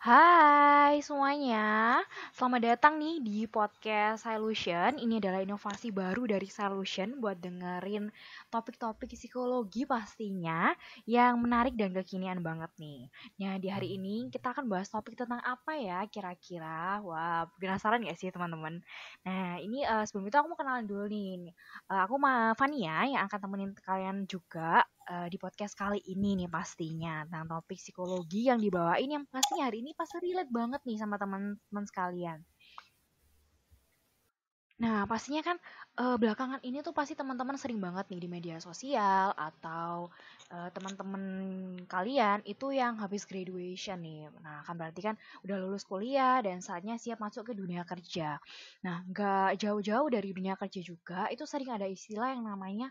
Hai semuanya, selamat datang nih di podcast Solution. Ini adalah inovasi baru dari Solution buat dengerin topik-topik psikologi pastinya yang menarik dan kekinian banget nih. Nah di hari ini kita akan bahas topik tentang apa ya kira-kira? Wah penasaran gak sih teman-teman? Nah ini sebelum itu aku mau kenalan dulu nih. Aku Fania yang akan temenin kalian juga di podcast kali ini nih pastinya tentang topik psikologi yang dibawain yang pastinya hari ini pasti relate banget nih sama teman-teman sekalian. Nah, pastinya kan belakangan ini tuh pasti teman-teman sering banget nih di media sosial atau teman-teman kalian itu yang habis graduation nih. Nah, kan berarti kan udah lulus kuliah dan saatnya siap masuk ke dunia kerja. Nah, nggak jauh-jauh dari dunia kerja juga, itu sering ada istilah yang namanya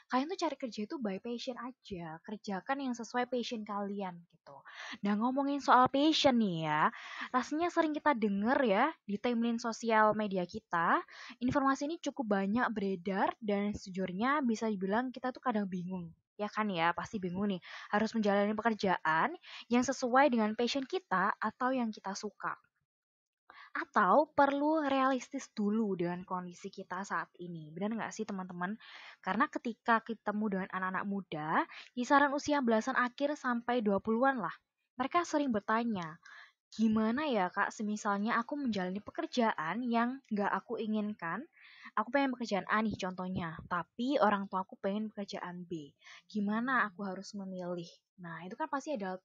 kalian tuh cari kerja itu by passion aja, kerjakan yang sesuai passion kalian gitu. Nah ngomongin soal passion nih ya, rasanya sering kita denger ya di timeline sosial media kita, informasi ini cukup banyak beredar dan sejujurnya bisa dibilang kita tuh kadang bingung. Ya kan ya, pasti bingung nih, harus menjalani pekerjaan yang sesuai dengan passion kita atau yang kita suka. Atau perlu realistis dulu dengan kondisi kita saat ini. Benar nggak sih teman-teman? Karena ketika ketemu dengan anak-anak muda, kisaran usia belasan akhir sampai 20-an lah. Mereka sering bertanya, gimana ya kak semisalnya aku menjalani pekerjaan yang nggak aku inginkan, aku pengen pekerjaan A nih contohnya, tapi orang tua aku pengen pekerjaan B. Gimana aku harus memilih? Nah itu kan pasti ada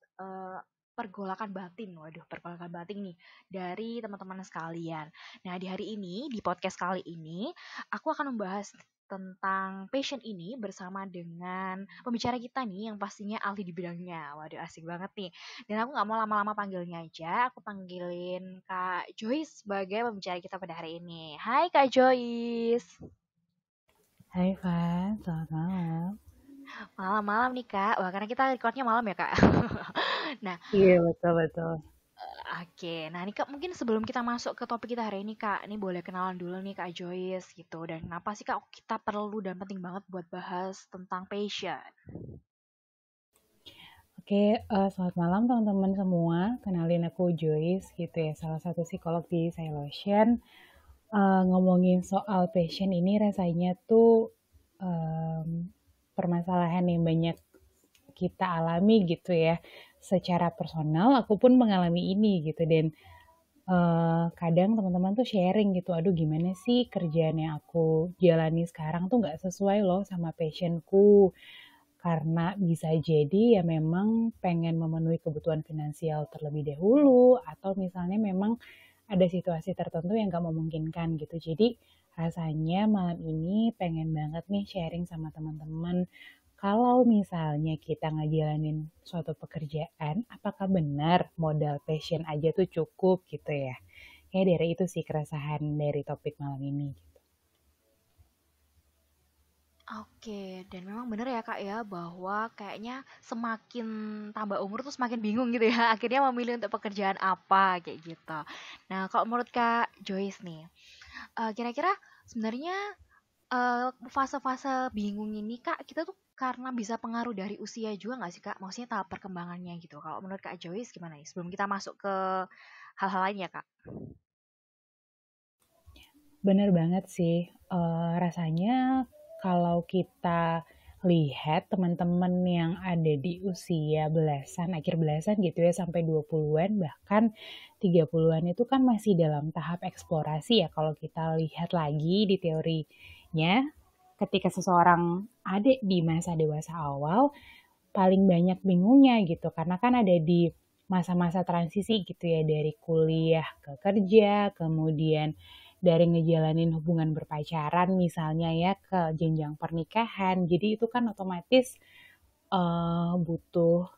pergolakan batin, waduh pergolakan batin nih dari teman-teman sekalian. Nah di hari ini, di podcast kali ini, aku akan membahas tentang passion ini bersama dengan pembicara kita nih yang pastinya ahli di bidangnya. Waduh asik banget nih. Dan aku nggak mau lama-lama panggilnya aja, aku panggilin Kak Joyce sebagai pembicara kita pada hari ini. Hai Kak Joyce. Hai Van, selamat malam. Malam-malam nih Kak. Wah, karena kita recordnya malam ya Kak. Nah, Iya betul-betul. oke. Nah, ini Kak mungkin sebelum kita masuk ke topik kita hari ini Kak, ini boleh kenalan dulu nih Kak Joyce gitu. Dan kenapa sih Kak kita perlu dan penting banget buat bahas tentang passion? Oke, selamat malam teman-teman semua. Kenalin aku Joyce gitu ya, salah satu psikolog di Solution. Ngomongin soal passion ini rasanya tuh em, permasalahan yang banyak kita alami gitu ya. Secara personal, aku pun mengalami ini gitu dan kadang teman-teman tuh sharing gitu, aduh gimana sih kerjaan yang aku jalani sekarang tuh nggak sesuai loh sama passionku. Karena bisa jadi ya memang pengen memenuhi kebutuhan finansial terlebih dahulu, atau misalnya memang ada situasi tertentu yang gak memungkinkan gitu. Jadi rasanya malam ini pengen banget nih sharing sama teman-teman. Kalau misalnya kita ngejalanin suatu pekerjaan, apakah benar modal passion aja tuh cukup gitu ya? Ya dari itu sih keresahan dari topik malam ini. Oke, dan memang bener ya Kak ya bahwa kayaknya semakin tambah umur tuh semakin bingung gitu ya. Akhirnya memilih untuk pekerjaan apa kayak gitu. Nah, kalau menurut Kak Joyce nih, kira-kira sebenarnya fase-fase bingung ini Kak, kita tuh karena bisa pengaruh dari usia juga nggak sih Kak? Maksudnya tahap perkembangannya gitu. Kalau menurut Kak Joyce gimana nih? Sebelum kita masuk ke hal-hal lain ya Kak. Bener banget sih, rasanya kalau kita lihat teman-teman yang ada di usia belasan, akhir belasan gitu ya, sampai 20-an, bahkan 30-an itu kan masih dalam tahap eksplorasi ya, kalau kita lihat lagi di teorinya, ketika seseorang ada di masa dewasa awal, paling banyak bingungnya gitu, karena kan ada di masa-masa transisi gitu ya, dari kuliah ke kerja, kemudian dari ngejalanin hubungan berpacaran misalnya ya ke jenjang pernikahan. Jadi itu kan otomatis butuh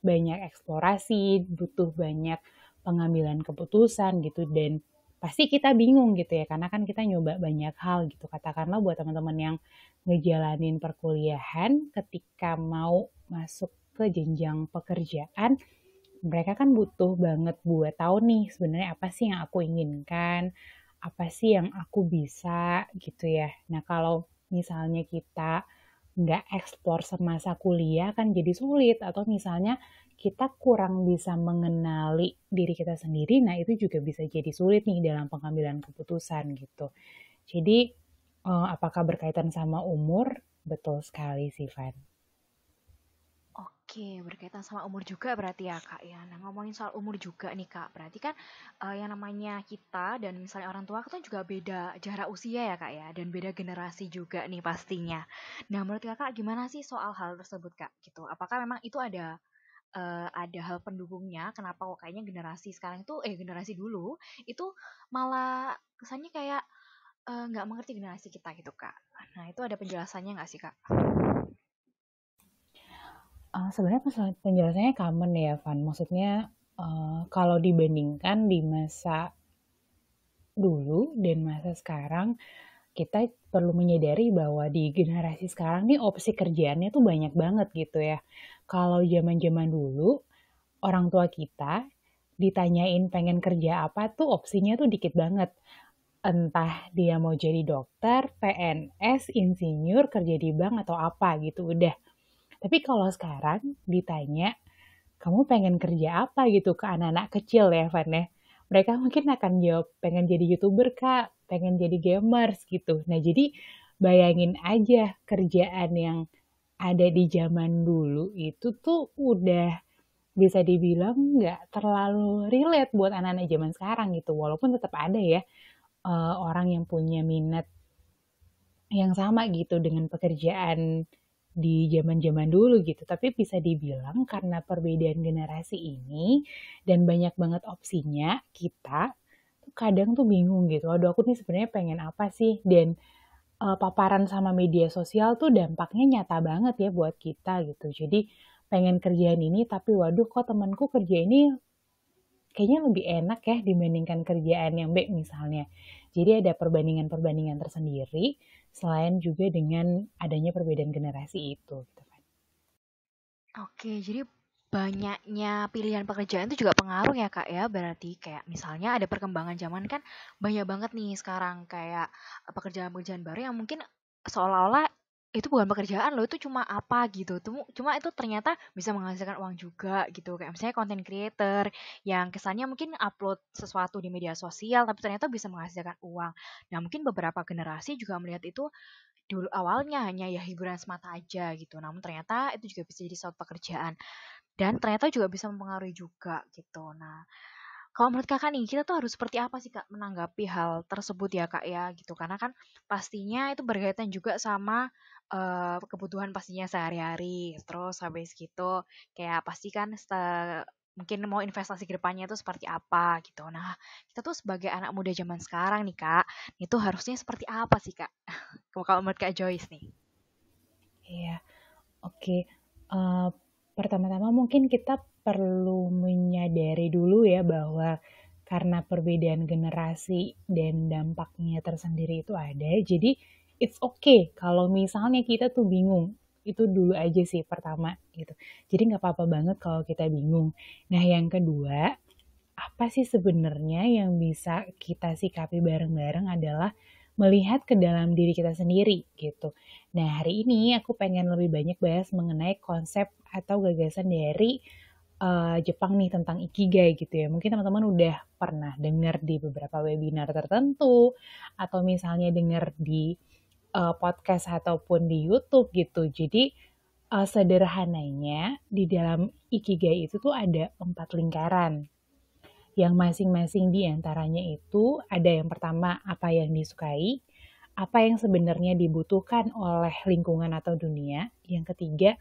banyak eksplorasi, butuh banyak pengambilan keputusan gitu dan pasti kita bingung gitu ya karena kan kita nyoba banyak hal gitu. Katakanlah buat teman-teman yang ngejalanin perkuliahan ketika mau masuk ke jenjang pekerjaan, mereka kan butuh banget buat tahu nih sebenarnya apa sih yang aku inginkan, apa sih yang aku bisa gitu ya. Nah kalau misalnya kita nggak eksplor semasa kuliah kan jadi sulit, atau misalnya kita kurang bisa mengenali diri kita sendiri, nah itu juga bisa jadi sulit nih dalam pengambilan keputusan gitu. Jadi apakah berkaitan sama umur? Betul sekali sih, Van. Oke, berkaitan sama umur juga berarti ya Kak ya. Nah ngomongin soal umur juga nih Kak, berarti kan yang namanya kita dan misalnya orang tua kan juga beda jarak usia ya Kak ya, dan beda generasi juga nih pastinya. Nah menurut Kakak gimana sih soal hal tersebut Kak? Gitu, apakah memang itu ada hal pendukungnya kenapa kok kayaknya generasi sekarang itu generasi dulu itu malah kesannya kayak nggak mengerti generasi kita gitu Kak. Nah itu ada penjelasannya nggak sih Kak? Sebenarnya penjelasannya common ya, Van. Maksudnya kalau dibandingkan di masa dulu dan masa sekarang, kita perlu menyadari bahwa di generasi sekarang nih opsi kerjaannya tuh banyak banget gitu ya. Kalau zaman-zaman dulu, orang tua kita ditanyain pengen kerja apa tuh opsinya tuh dikit banget. Entah dia mau jadi dokter, PNS, insinyur, kerja di bank atau apa gitu udah. Tapi kalau sekarang ditanya, kamu pengen kerja apa gitu ke anak-anak kecil ya, Van ya. Mereka mungkin akan jawab, pengen jadi YouTuber Kak, pengen jadi gamers gitu. Nah jadi bayangin aja kerjaan yang ada di zaman dulu itu tuh udah bisa dibilang nggak terlalu relate buat anak-anak zaman sekarang gitu. Walaupun tetap ada ya orang yang punya minat yang sama gitu dengan pekerjaan di zaman-zaman dulu gitu. Tapi bisa dibilang karena perbedaan generasi ini dan banyak banget opsinya, kita tuh kadang tuh bingung gitu. Aduh aku nih sebenarnya pengen apa sih? Dan paparan sama media sosial tuh dampaknya nyata banget ya buat kita gitu. Jadi pengen kerjaan ini tapi waduh kok temanku kerja ini kayaknya lebih enak ya dibandingkan kerjaan yang B misalnya. Jadi ada perbandingan-perbandingan tersendiri selain juga dengan adanya perbedaan generasi itu gitu kan. Oke, jadi banyaknya pilihan pekerjaan itu juga pengaruh ya Kak ya. Berarti kayak misalnya ada perkembangan zaman kan banyak banget nih sekarang kayak pekerjaan-pekerjaan baru yang mungkin seolah-olah itu bukan pekerjaan loh, itu cuma apa gitu. Cuma itu ternyata bisa menghasilkan uang juga gitu. Kayak misalnya content creator yang kesannya mungkin upload sesuatu di media sosial tapi ternyata bisa menghasilkan uang. Nah, mungkin beberapa generasi juga melihat itu dulu awalnya hanya ya hiburan semata aja gitu. Namun ternyata itu juga bisa jadi suatu pekerjaan dan ternyata juga bisa mempengaruhi juga gitu. Nah, kalau menurut Kakak nih, kita tuh harus seperti apa sih Kak menanggapi hal tersebut ya Kak ya gitu. Karena kan pastinya itu berkaitan juga sama kebutuhan pastinya sehari-hari. Terus habis gitu kayak pasti kan mungkin mau investasi ke depannya itu seperti apa gitu. Nah, kita tuh sebagai anak muda zaman sekarang nih Kak, itu harusnya seperti apa sih Kak? Kalau menurut Kak Joyce nih. Iya, oke. Eh, Pertama-tama mungkin kita perlu menyadari dulu ya bahwa karena perbedaan generasi dan dampaknya tersendiri itu ada, jadi it's okay kalau misalnya kita tuh bingung. Itu dulu aja sih pertama gitu. Jadi nggak apa-apa banget kalau kita bingung. Nah yang kedua, apa sih sebenarnya yang bisa kita sikapi bareng-bareng adalah melihat ke dalam diri kita sendiri gitu. Nah hari ini aku pengen lebih banyak bahas mengenai konsep atau gagasan dari Jepang nih tentang Ikigai gitu ya. Mungkin teman-teman udah pernah dengar di beberapa webinar tertentu atau misalnya dengar di podcast ataupun di YouTube gitu. Jadi sederhananya di dalam Ikigai itu tuh ada 4 lingkaran yang masing-masing di antaranya itu ada yang pertama apa yang disukai, apa yang sebenarnya dibutuhkan oleh lingkungan atau dunia, yang ketiga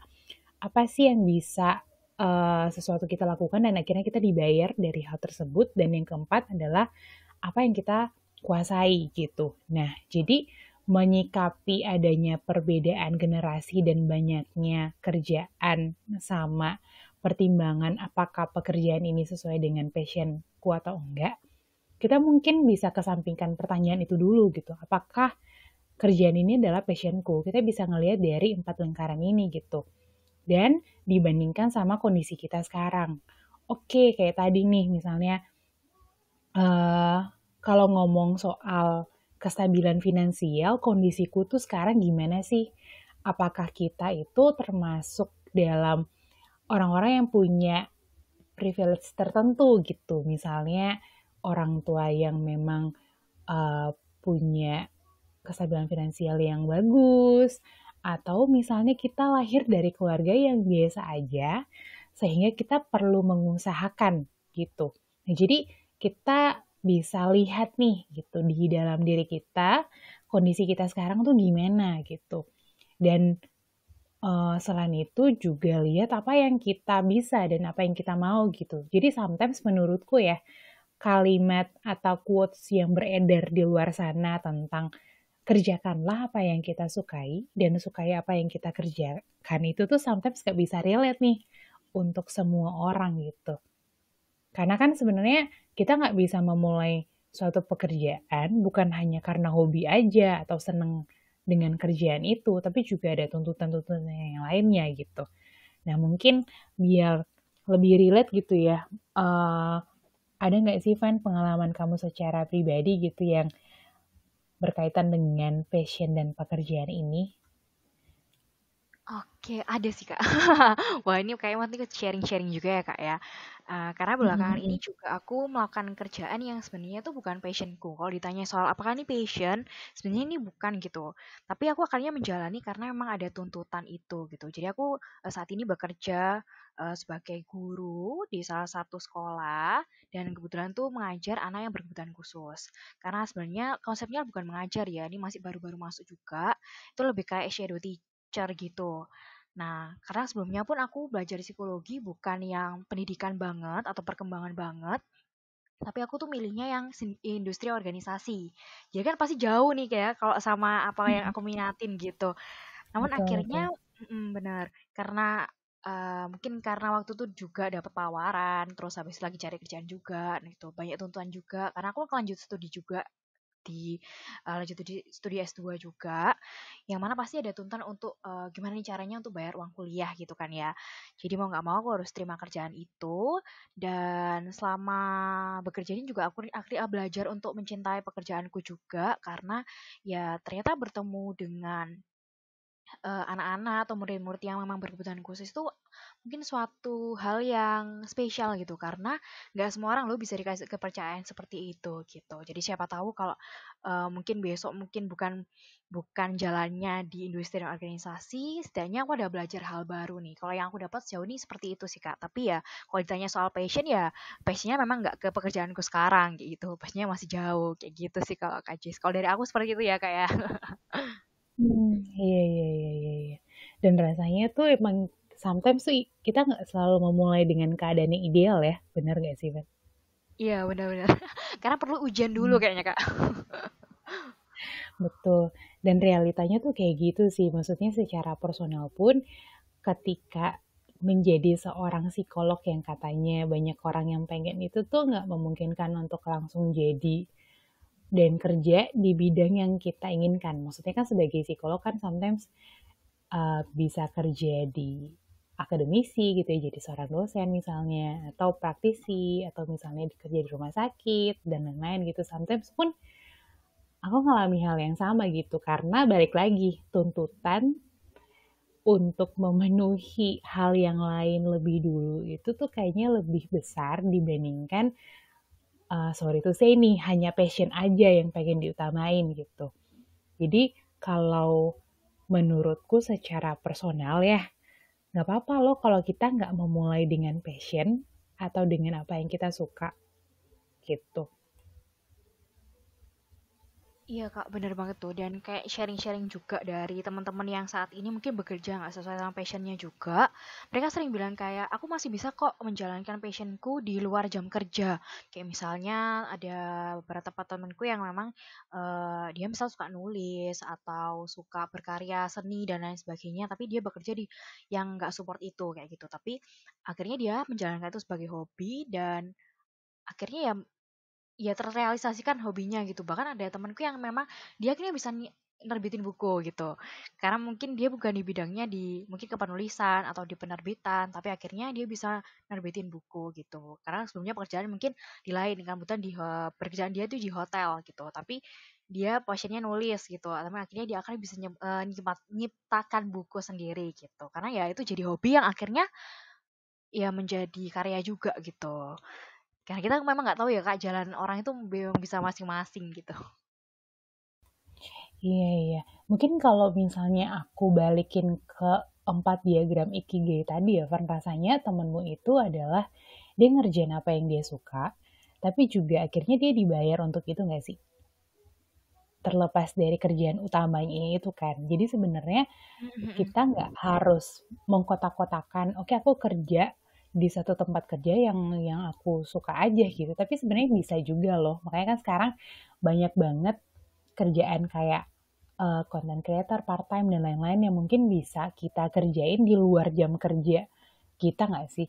apa sih yang bisa sesuatu kita lakukan dan akhirnya kita dibayar dari hal tersebut, dan yang keempat adalah apa yang kita kuasai gitu. Nah, jadi menyikapi adanya perbedaan generasi dan banyaknya kerjaan sama pertimbangan apakah pekerjaan ini sesuai dengan passionku atau enggak, kita mungkin bisa kesampingkan pertanyaan itu dulu gitu. Apakah kerjaan ini adalah passionku? Kita bisa ngelihat dari 4 lingkaran ini gitu. Dan dibandingkan sama kondisi kita sekarang. Oke, kayak tadi nih misalnya kalau ngomong soal kestabilan finansial, kondisiku tuh sekarang gimana sih? Apakah kita itu termasuk dalam orang-orang yang punya privilege tertentu gitu? Misalnya orang tua yang memang punya kestabilan finansial yang bagus, atau misalnya kita lahir dari keluarga yang biasa aja, sehingga kita perlu mengusahakan gitu. Nah, jadi kita bisa lihat nih gitu di dalam diri kita, kondisi kita sekarang tuh gimana gitu. Dan selain itu juga lihat apa yang kita bisa dan apa yang kita mau gitu. Jadi sometimes menurutku ya, kalimat atau quotes yang beredar di luar sana tentang kerjakanlah apa yang kita sukai dan sukai apa yang kita kerjakan itu tuh sometimes gak bisa relate nih untuk semua orang gitu. Karena kan sebenarnya kita nggak bisa memulai suatu pekerjaan bukan hanya karena hobi aja atau seneng dengan kerjaan itu, tapi juga ada tuntutan-tuntutan yang lainnya gitu. Nah mungkin biar lebih relate gitu ya, ada nggak sih Van pengalaman kamu secara pribadi gitu yang berkaitan dengan passion dan pekerjaan ini? Oke, ada sih, Kak. Wah, ini kayak nanti sharing-sharing juga ya, Kak, ya. Karena belakangan ini Mhm. juga aku melakukan kerjaan yang sebenarnya tuh bukan passionku. Kalau ditanya soal apakah ini passion, sebenarnya ini bukan gitu. Tapi aku akhirnya menjalani karena memang ada tuntutan itu gitu. Jadi aku saat ini bekerja sebagai guru di salah satu sekolah dan kebetulan tuh mengajar anak yang berkebutuhan khusus. Karena sebenarnya konsepnya bukan mengajar ya, ini masih baru-baru masuk juga. Itu lebih kayak shadow teacher gitu. Nah, karena sebelumnya pun aku belajar psikologi bukan yang pendidikan banget atau perkembangan banget, tapi aku tuh milihnya yang industri organisasi. Jadi kan pasti jauh nih kayak kalau sama apa yang aku minatin gitu. Namun Betul, betul. akhirnya benar, karena mungkin karena waktu itu juga dapat tawaran, terus habis lagi cari kerjaan juga, gitu. Banyak tuntutan juga, karena aku lanjut studi juga di lanjut studi S2 juga, yang mana pasti ada tuntutan untuk gimana nih caranya untuk bayar uang kuliah gitu kan ya. Jadi mau nggak mau aku harus terima kerjaan itu dan selama bekerja ini juga aku akhirnya belajar untuk mencintai pekerjaanku juga karena ya ternyata bertemu dengan anak-anak atau murid-murid yang memang berkebutuhan khusus itu mungkin suatu hal yang spesial gitu karena nggak semua orang loh bisa dikasih kepercayaan seperti itu gitu. Jadi siapa tahu kalau mungkin besok mungkin bukan bukan jalannya di industri dan organisasi, setidaknya aku udah belajar hal baru nih. Kalau yang aku dapat sejauh ini seperti itu sih Kak. Tapi ya kalau ditanya soal passion ya passionnya memang nggak ke pekerjaanku sekarang kayak gitu. Passionnya masih jauh kayak gitu sih kalau Kak Jis. Kalau dari aku seperti itu ya Kak ya. Iya, iya, iya, iya, iya. Dan rasanya tuh emang sometimes tuh kita nggak selalu memulai dengan keadaan yang ideal ya, benar nggak sih, Van? Iya benar-benar. Karena perlu ujian dulu Hmm. kayaknya Kak. Betul. Dan realitanya tuh kayak gitu sih. Maksudnya secara personal pun ketika menjadi seorang psikolog yang katanya banyak orang yang pengen itu tuh nggak memungkinkan untuk langsung jadi dan kerja di bidang yang kita inginkan. Maksudnya kan sebagai psikolog kan sometimes bisa kerja di akademisi gitu ya, jadi seorang dosen misalnya, atau praktisi, atau misalnya kerja di rumah sakit, dan lain-lain gitu. Sometimes pun aku ngalami hal yang sama gitu, karena balik lagi, tuntutan untuk memenuhi hal yang lain lebih dulu itu tuh kayaknya lebih besar dibandingkan, sorry to say nih, hanya passion aja yang pengen diutamain gitu. Jadi kalau menurutku secara personal ya, nggak apa-apa loh kalau kita nggak memulai dengan passion atau dengan apa yang kita suka gitu. Iya Kak, bener banget tuh. Dan kayak sharing-sharing juga dari teman-teman yang saat ini mungkin bekerja nggak sesuai sama passionnya juga. Mereka sering bilang kayak, aku masih bisa kok menjalankan passionku di luar jam kerja. Kayak misalnya ada beberapa temanku yang memang dia misal suka nulis atau suka berkarya seni dan lain sebagainya, tapi dia bekerja di yang nggak support itu kayak gitu. Tapi akhirnya dia menjalankan itu sebagai hobi dan akhirnya ya terrealisasikan hobinya gitu. Bahkan ada temanku yang memang dia akhirnya bisa nerbitin buku gitu. Karena mungkin dia bukan di bidangnya di mungkin kepenulisan atau di penerbitan, tapi akhirnya dia bisa nerbitin buku gitu. Karena sebelumnya pekerjaan mungkin di lain kan, kebetulan pekerjaan dia tuh di hotel gitu. Tapi dia passionnya nulis gitu. Tapi akhirnya dia akan bisa nyiptakan buku sendiri gitu. Karena ya itu jadi hobi yang akhirnya ya menjadi karya juga gitu. Karena kita memang nggak tahu ya Kak, jalan orang itu memang bisa masing-masing gitu. Iya, iya. Mungkin kalau misalnya aku balikin ke 4 diagram Ikigai tadi ya, Van, rasanya temenmu itu adalah dia ngerjain apa yang dia suka, tapi juga akhirnya dia dibayar untuk itu nggak sih? Terlepas dari kerjaan utamanya itu kan. Jadi sebenarnya kita nggak harus mengkotak-kotakan, oke aku kerja di satu tempat kerja yang aku suka aja gitu. Tapi sebenarnya bisa juga loh. Makanya kan sekarang banyak banget kerjaan kayak content creator, part time dan lain-lain yang mungkin bisa kita kerjain di luar jam kerja kita nggak sih?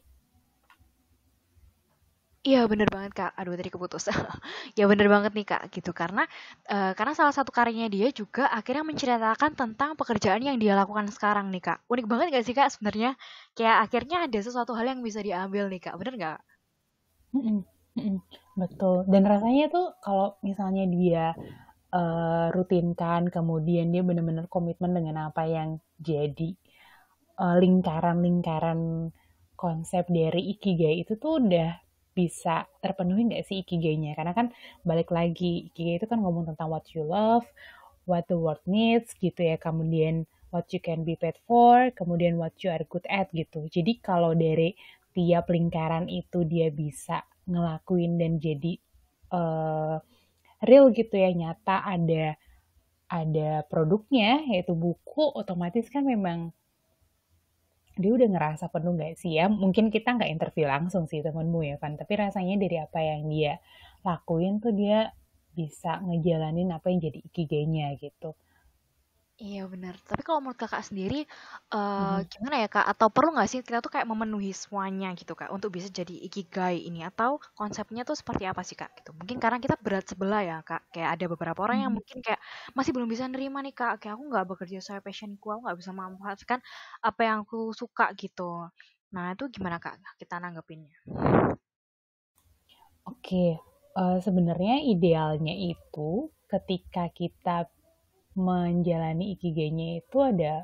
Iya bener banget Kak. Aduh tadi keputus. Ya bener banget nih Kak gitu karena salah satu karyanya dia juga akhirnya menceritakan tentang pekerjaan yang dia lakukan sekarang nih Kak. Unik banget gak sih Kak sebenarnya? Kayak akhirnya ada sesuatu hal yang bisa diambil nih Kak. Bener gak? Mm-mm, mm-mm, betul. Dan rasanya tuh kalau misalnya dia rutinkan, kemudian dia benar-benar komitmen dengan apa yang jadi lingkaran-lingkaran konsep dari Ikigai itu tuh udah bisa terpenuhi nggak sih Ikigainya? Karena kan balik lagi, Ikigai itu kan ngomong tentang what you love, what the world needs gitu ya, kemudian what you can be paid for, kemudian what you are good at gitu. Jadi kalau dari tiap lingkaran itu dia bisa ngelakuin dan jadi uh, real gitu ya, nyata ada produknya yaitu buku, otomatis kan memang dia udah ngerasa penuh nggak sih ya? Mungkin kita nggak interview langsung sih temenmu ya kan, tapi rasanya dari apa yang dia lakuin tuh dia bisa ngejalanin apa yang jadi ikigainya gitu. Iya bener. Tapi kalau menurut Kakak sendiri, Mhm. gimana ya Kak? Atau perlu nggak sih kita tuh kayak memenuhi semuanya gitu Kak untuk bisa jadi ikigai ini? Atau konsepnya tuh seperti apa sih Kak? Gitu. Mungkin karena kita berat sebelah ya Kak. Kayak ada beberapa orang yang Mhm. mungkin kayak masih belum bisa nerima nih Kak. Kayak aku nggak bekerja sesuai passionku, aku nggak bisa memanfaatkan apa yang aku suka gitu. Nah itu gimana Kak kita nanggepinnya? Oke, sebenarnya idealnya itu ketika kita menjalani ikigainya itu ada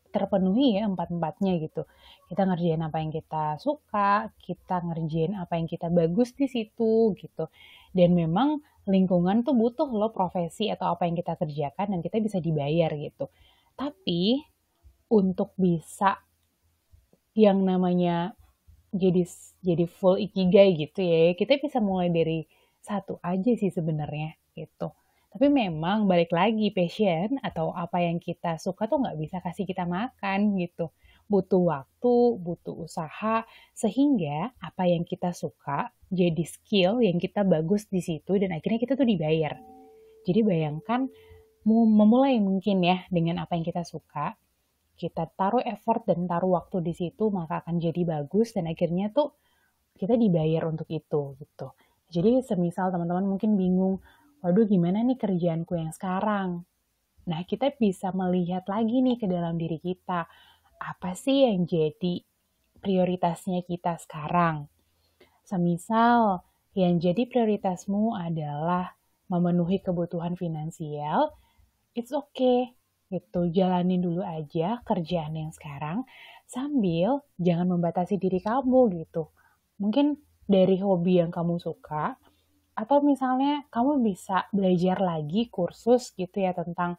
terpenuhi ya empat-empatnya gitu. Kita ngerjain apa yang kita suka, kita ngerjain apa yang kita bagus di situ gitu. Dan memang lingkungan tuh butuh loh profesi atau apa yang kita kerjakan dan kita bisa dibayar gitu. Tapi untuk bisa yang namanya jadi jadi full ikigai gitu ya, kita bisa mulai dari satu aja sih sebenarnya gitu. Tapi memang balik lagi passion atau apa yang kita suka tuh nggak bisa kasih kita makan gitu. Butuh waktu, butuh usaha, sehingga apa yang kita suka jadi skill yang kita bagus di situ dan akhirnya kita tuh dibayar. Jadi bayangkan memulai mungkin ya dengan apa yang kita suka, kita taruh effort dan taruh waktu di situ maka akan jadi bagus dan akhirnya tuh kita dibayar untuk itu gitu. Jadi semisal teman-teman mungkin bingung, waduh gimana nih kerjaanku yang sekarang? Nah kita bisa melihat lagi nih ke dalam diri kita, apa sih yang jadi prioritasnya kita sekarang? Semisal yang jadi prioritasmu adalah memenuhi kebutuhan finansial, it's okay gitu, jalanin dulu aja kerjaan yang sekarang sambil jangan membatasi diri kamu gitu. Mungkin dari hobi yang kamu suka atau misalnya kamu bisa belajar lagi kursus gitu ya tentang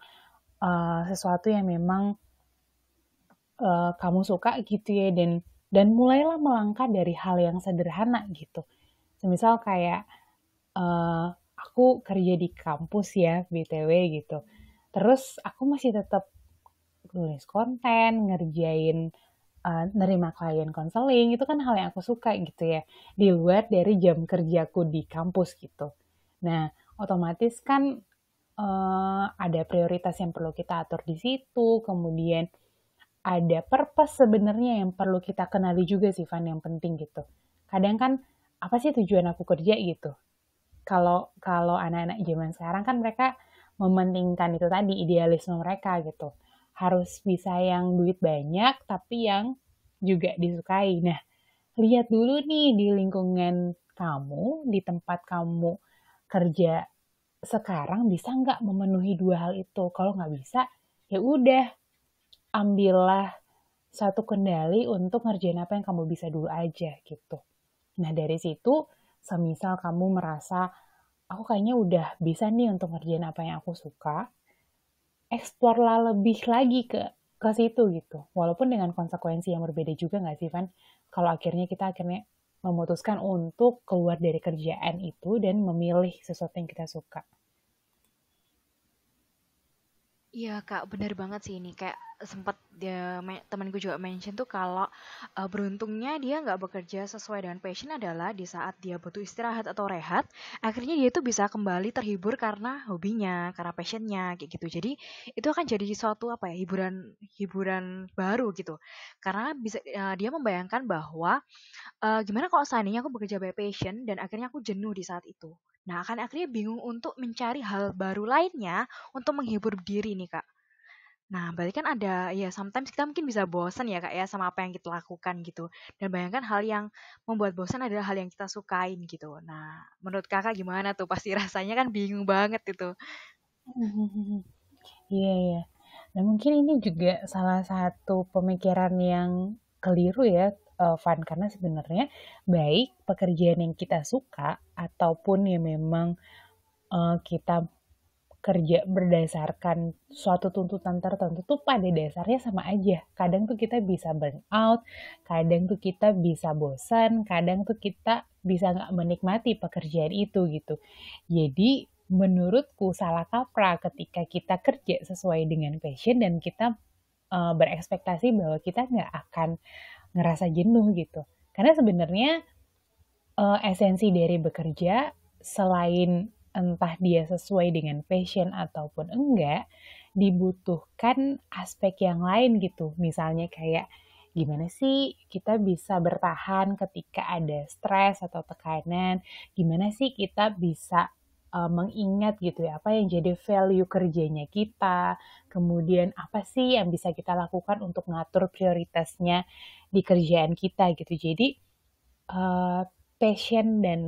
sesuatu yang memang kamu suka gitu ya dan mulailah melangkah dari hal yang sederhana gitu. Semisal kayak aku kerja di kampus ya BTW gitu. Terus aku masih tetap nulis konten, ngerjain nerima klien konseling, itu kan hal yang aku suka gitu ya, di luar dari jam kerjaku di kampus gitu. Nah, otomatis kan ada prioritas yang perlu kita atur di situ, kemudian ada purpose sebenarnya yang perlu kita kenali juga sih, Van, yang penting gitu. Kadang kan, apa sih tujuan aku kerja gitu? Kalau kalau anak-anak zaman sekarang kan mereka mementingkan itu tadi, idealisme mereka gitu. Harus bisa yang duit banyak, tapi yang juga disukai. Nah, lihat dulu nih di lingkungan kamu, di tempat kamu kerja sekarang bisa nggak memenuhi dua hal itu. Kalau nggak bisa, ya udah ambillah satu kendali untuk ngerjain apa yang kamu bisa dulu aja gitu. Nah dari situ, semisal kamu merasa aku kayaknya udah bisa nih untuk ngerjain apa yang aku suka, eksplorlah lebih lagi ke situ gitu. Walaupun dengan konsekuensi yang berbeda juga nggak sih, Van? Kalau kita akhirnya memutuskan untuk keluar dari kerjaan itu dan memilih sesuatu yang kita suka. Iya Kak, bener banget sih ini. Kayak sempat temanku juga mention tuh kalau beruntungnya dia nggak bekerja sesuai dengan passion adalah di saat dia butuh istirahat atau rehat, akhirnya dia tuh bisa kembali terhibur karena hobinya, karena passionnya kayak gitu. Jadi itu akan jadi suatu apa ya, hiburan hiburan baru gitu. Karena bisa dia membayangkan bahwa gimana kalau seandainya aku bekerja by passion dan akhirnya aku jenuh di saat itu. Nah, akan akhirnya bingung untuk mencari hal baru lainnya untuk menghibur diri nih, Kak. Nah, berarti kan ada ya sometimes kita mungkin bisa bosan ya, Kak ya, sama apa yang kita lakukan gitu. Dan bayangkan hal yang membuat bosan adalah hal yang kita sukain gitu. Nah, menurut Kakak gimana tuh? Pasti rasanya kan bingung banget itu. Iya, iya. Nah, mungkin ini juga salah satu pemikiran yang keliru ya, Van, karena sebenarnya baik pekerjaan yang kita suka ataupun yang memang kita kerja berdasarkan suatu tuntutan tertentu tuh pada dasarnya sama aja. Kadang tuh kita bisa burn out, kadang tuh kita bisa bosan, kadang tuh kita bisa nggak menikmati pekerjaan itu gitu. Jadi menurutku salah kaprah ketika kita kerja sesuai dengan passion dan kita berekspektasi bahwa kita nggak akan ngerasa jenuh gitu. Karena sebenarnya esensi dari bekerja selain entah dia sesuai dengan passion ataupun enggak, dibutuhkan aspek yang lain gitu. Misalnya kayak gimana sih kita bisa bertahan ketika ada stres atau tekanan, gimana sih kita bisa mengingat gitu ya apa yang jadi value kerjanya kita, kemudian apa sih yang bisa kita lakukan untuk ngatur prioritasnya di kerjaan kita gitu. Jadi uh, passion dan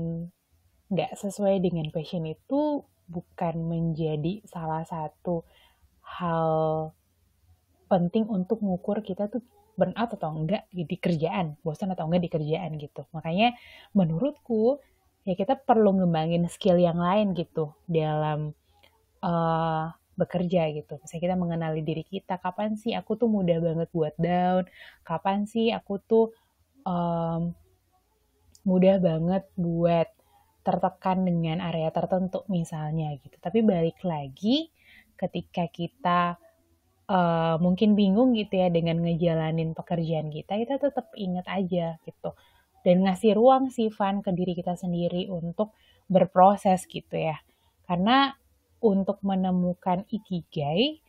nggak sesuai dengan passion itu bukan menjadi salah satu hal penting untuk ngukur kita tuh burnout atau enggak di kerjaan, bosan atau enggak di kerjaan gitu. Makanya menurutku ya kita perlu ngembangin skill yang lain gitu dalam bekerja gitu. Misalnya kita mengenali diri kita, kapan sih aku tuh mudah banget buat down, kapan sih aku tuh um, mudah banget buat tertekan dengan area tertentu misalnya gitu. Tapi balik lagi ketika kita mungkin bingung gitu ya dengan ngejalanin pekerjaan kita tetap ingat aja gitu. Dan ngasih ruang sih Van ke diri kita sendiri untuk berproses gitu ya. Karena untuk menemukan ikigai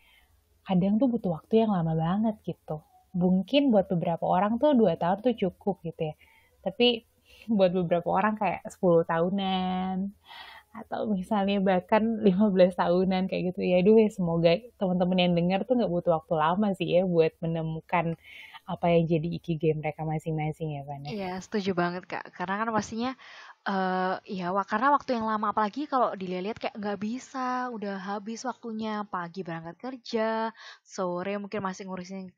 kadang tuh butuh waktu yang lama banget gitu. Mungkin buat beberapa orang tuh 2 tahun tuh cukup gitu ya. Tapi buat beberapa orang kayak 10 tahunan atau misalnya bahkan 15 tahunan kayak gitu ya. Aduh ya semoga teman-teman yang dengar tuh nggak butuh waktu lama sih ya buat menemukan apa yang jadi ikigai mereka masing-masing ya Van ya. Iya, setuju banget Kak. Karena kan pastinya ya karena waktu yang lama apalagi kalau dilihat kayak nggak bisa, udah habis waktunya pagi berangkat kerja, sore mungkin masih ngurusin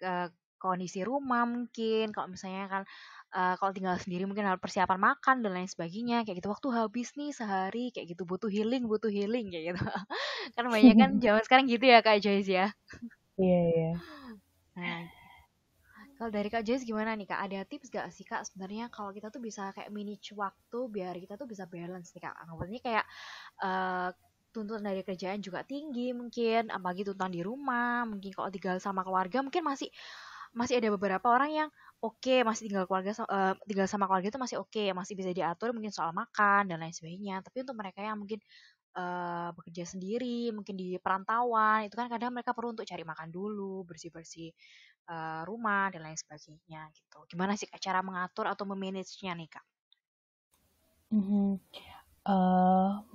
kondisi rumah mungkin. Kalau misalnya kan kalau tinggal sendiri mungkin harus persiapan makan dan lain sebagainya kayak gitu. Waktu habis nih sehari kayak gitu butuh healing kayak gitu. Kan banyak kan zaman sekarang gitu ya Kak Joyce ya. Iya, iya. Nah, kalau dari Kak Jess gimana nih Kak? Ada tips gak sih Kak sebenarnya kalau kita tuh bisa kayak manage waktu biar kita tuh bisa balance nih Kak. Anggapannya kayak eh tuntutan dari kerjaan juga tinggi mungkin, apalagi tuntutan di rumah, mungkin kalau tinggal sama keluarga mungkin masih masih ada beberapa orang yang oke masih tinggal tinggal sama keluarga itu masih oke, masih bisa diatur mungkin soal makan dan lain sebagainya. Tapi untuk mereka yang mungkin bekerja sendiri, mungkin di perantauan, itu kan kadang mereka perlu untuk cari makan dulu, bersih-bersih rumah dan lain sebagainya gitu. Gimana sih Kak cara mengatur atau memanagenya nih Kak? Mhm.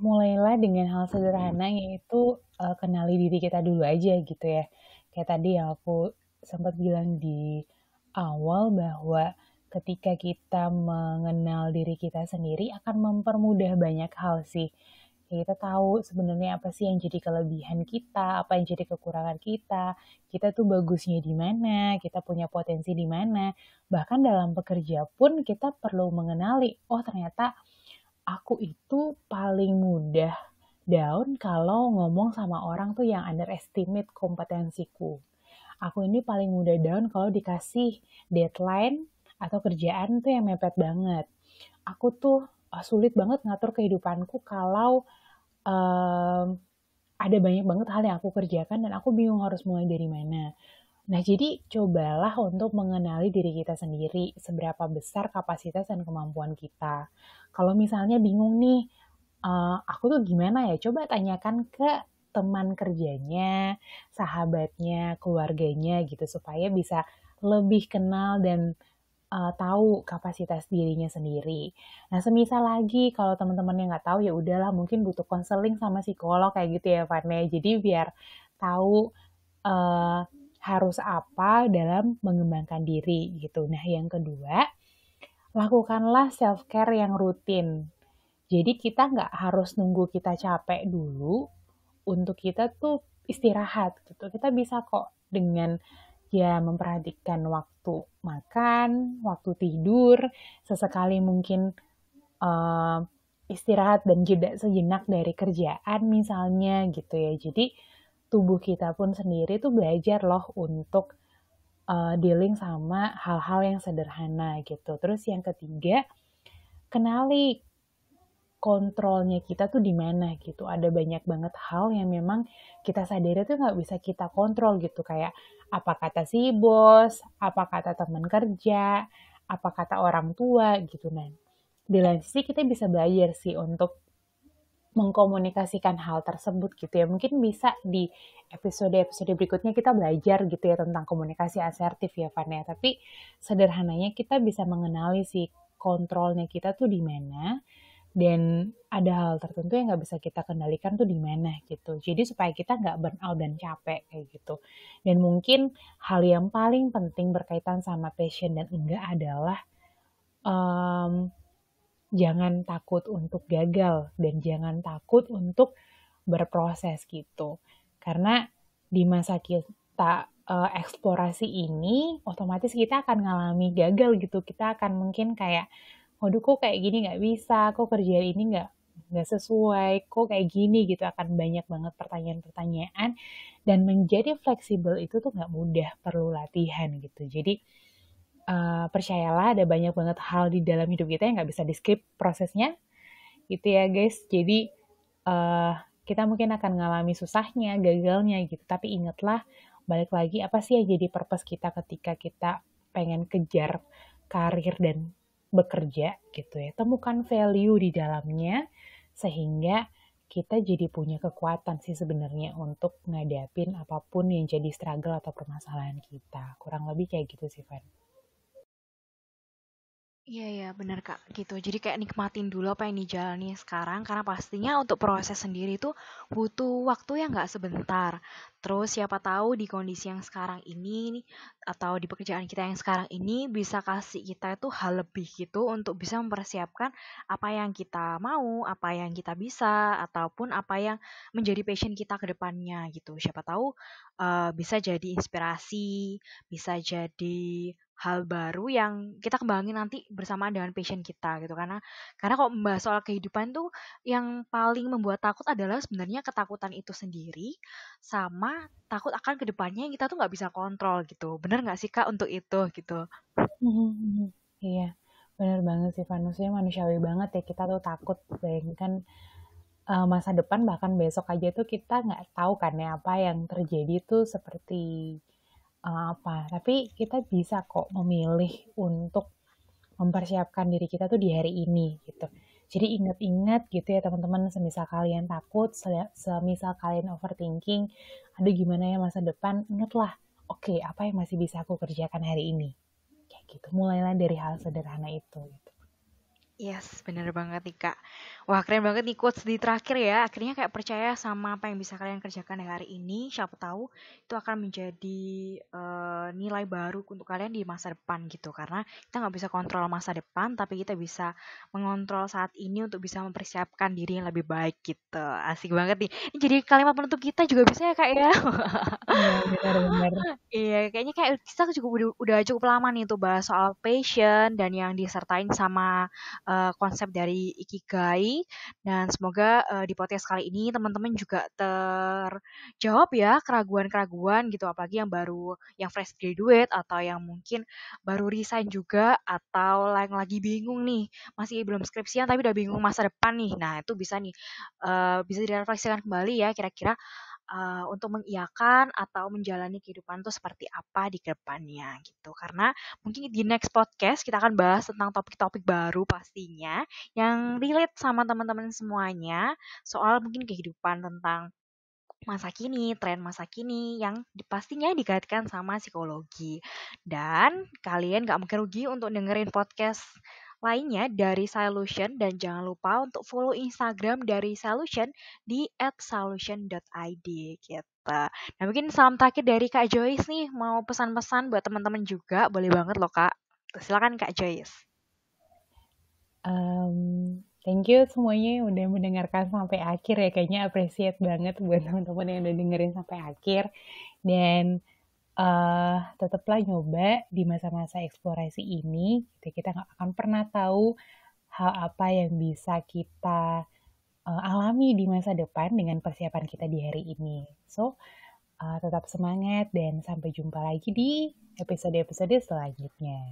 Mulailah dengan hal sederhana yaitu, kenali diri kita dulu aja gitu ya. Kayak tadi yang aku sempat bilang di awal bahwa ketika kita mengenal diri kita sendiri akan mempermudah banyak hal sih. Ya, kita tahu sebenarnya apa sih yang jadi kelebihan kita, apa yang jadi kekurangan kita tuh bagusnya di mana, kita punya potensi di mana. Bahkan dalam bekerja pun kita perlu mengenali, oh ternyata aku itu paling mudah down kalau ngomong sama orang tuh yang underestimate kompetensiku. Aku ini paling mudah down kalau dikasih deadline atau kerjaan tuh yang mepet banget. Aku tuh sulit banget ngatur kehidupanku kalau um, ada banyak banget hal yang aku kerjakan dan aku bingung harus mulai dari mana. Nah, jadi cobalah untuk mengenali diri kita sendiri, seberapa besar kapasitas dan kemampuan kita. Kalau misalnya bingung nih, aku tuh gimana ya? Coba tanyakan ke teman kerjanya, sahabatnya, keluarganya gitu, supaya bisa lebih kenal dan tahu kapasitas dirinya sendiri. Nah, semisal lagi kalau teman-teman yang nggak tahu ya udahlah mungkin butuh konseling sama psikolog kayak gitu ya, Fane. Jadi biar tahu uh, harus apa dalam mengembangkan diri gitu. Nah, yang kedua, lakukanlah self-care yang rutin. Jadi kita nggak harus nunggu kita capek dulu untuk kita tuh istirahat gitu. Kita bisa kok dengan ya memperhatikan waktu makan, waktu tidur, sesekali mungkin uh, istirahat dan jeda sejenak dari kerjaan misalnya gitu ya. Jadi tubuh kita pun sendiri tuh belajar loh untuk dealing sama hal-hal yang sederhana gitu. Terus yang ketiga, kenali kontrolnya kita tuh di mana gitu. Ada banyak banget hal yang memang kita sadari tuh nggak bisa kita kontrol gitu. Kayak apa kata si bos, apa kata teman kerja, apa kata orang tua gitu. Nah, di lain sisi kita bisa belajar sih untuk mengkomunikasikan hal tersebut gitu ya. Mungkin bisa di episode-episode berikutnya kita belajar gitu ya tentang komunikasi asertif ya Van ya. Tapi sederhananya kita bisa mengenali sih kontrolnya kita tuh di mana dan ada hal tertentu yang nggak bisa kita kendalikan tuh di mana gitu. Jadi supaya kita nggak burn out dan capek kayak gitu. Dan mungkin hal yang paling penting berkaitan sama passion dan enggak adalah um, jangan takut untuk gagal dan jangan takut untuk berproses gitu. Karena di masa kita eksplorasi ini, otomatis kita akan ngalami gagal gitu. Kita akan mungkin kayak, waduh kok kayak gini nggak bisa, kok kerjaan ini nggak sesuai, kok kayak gini gitu. Akan banyak banget pertanyaan-pertanyaan dan menjadi fleksibel itu tuh nggak mudah, perlu latihan gitu. Jadi percayalah ada banyak banget hal di dalam hidup kita yang nggak bisa di-skip prosesnya gitu ya guys. Jadi uh, kita mungkin akan ngalami susahnya, gagalnya gitu. Tapi ingatlah balik lagi apa sih yang jadi purpose kita ketika kita pengen kejar karir dan bekerja gitu ya. Temukan value di dalamnya sehingga kita jadi punya kekuatan sih sebenarnya untuk ngadapin apapun yang jadi struggle atau permasalahan kita. Kurang lebih kayak gitu sih, Van. Iya ya benar Kak, gitu. Jadi kayak nikmatin dulu apa yang dijalani sekarang karena pastinya untuk proses sendiri itu butuh waktu yang nggak sebentar. Terus siapa tahu di kondisi yang sekarang ini nih, atau di pekerjaan kita yang sekarang ini bisa kasih kita itu hal lebih gitu untuk bisa mempersiapkan apa yang kita mau, apa yang kita bisa, ataupun apa yang menjadi passion kita ke depannya gitu. Siapa tahu bisa jadi inspirasi, bisa jadi hal baru yang kita kembangin nanti bersamaan dengan passion kita gitu karena kalau membahas soal kehidupan tuh yang paling membuat takut adalah sebenarnya ketakutan itu sendiri sama takut akan kedepannya yang kita tuh nggak bisa kontrol gitu bener nggak sih Kak untuk itu gitu. Mhm. Iya, bener banget sih, Van. Maksudnya manusiawi banget ya kita tuh takut. Bayangkan masa depan bahkan besok aja tuh kita nggak tahu kan ya apa yang terjadi tuh seperti apa. Tapi kita bisa kok memilih untuk mempersiapkan diri kita tuh di hari ini gitu. Jadi ingat-ingat gitu ya teman-teman, semisal kalian takut, semisal kalian overthinking, aduh gimana ya masa depan, ingatlah, oke, apa yang masih bisa aku kerjakan hari ini? Kayak gitu. Mulailah dari hal sederhana itu gitu. Yes, bener banget nih Kak. Wah, keren banget nih quotes di terakhir ya. Akhirnya kayak percaya sama apa yang bisa kalian kerjakan di hari ini. Siapa tahu itu akan menjadi nilai baru untuk kalian di masa depan gitu. Karena kita nggak bisa kontrol masa depan, tapi kita bisa mengontrol saat ini untuk bisa mempersiapkan diri yang lebih baik gitu. Asik banget nih. Ini jadi kalimat penutup kita juga bisa ya Kak ya. Iya, benar-benar. Iya, kayaknya kayak kita juga udah cukup lama nih tuh bahas soal passion dan yang disertain sama konsep dari Ikigai. Dan semoga di podcast kali ini teman-teman juga terjawab ya keraguan-keraguan gitu, apalagi yang baru, yang fresh graduate atau yang mungkin baru resign juga atau yang lagi bingung nih, masih belum skripsian tapi udah bingung masa depan nih. Nah, itu bisa nih bisa direfleksikan kembali ya kira-kira untuk mengiyakan atau menjalani kehidupan itu seperti apa di kedepannya gitu. Karena mungkin di next podcast kita akan bahas tentang topik-topik baru pastinya yang relate sama teman-teman semuanya soal mungkin kehidupan tentang masa kini, tren masa kini yang pastinya dikaitkan sama psikologi. Dan kalian gak mungkin rugi untuk dengerin podcast lainnya dari Solution dan jangan lupa untuk follow Instagram dari Solution di @solution.id gitu. Nah mungkin salam terakhir dari Kak Joyce nih, mau pesan-pesan buat teman-teman juga, boleh banget loh Kak. Silakan Kak Joyce. Thank you semuanya yang udah mendengarkan sampai akhir ya. Kayaknya appreciate banget buat teman-teman yang udah dengerin sampai akhir. Dan tetaplah nyoba di masa-masa eksplorasi ini. Kita nggak akan pernah tahu hal apa yang bisa kita alami di masa depan dengan persiapan kita di hari ini. So, tetap semangat dan sampai jumpa lagi di episode-episode selanjutnya.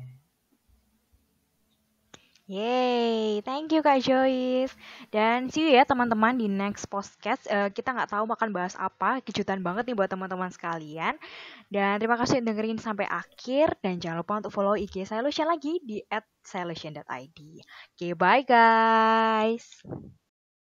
Yeay, thank you Kak Joyce. Dan see you ya teman-teman di next podcast. Kita nggak tahu akan bahas apa, kejutan banget nih buat teman-teman sekalian. Dan terima kasih udah dengerin sampai akhir. Dan jangan lupa untuk follow IG Solution lagi di @solution.id. Oke, bye guys.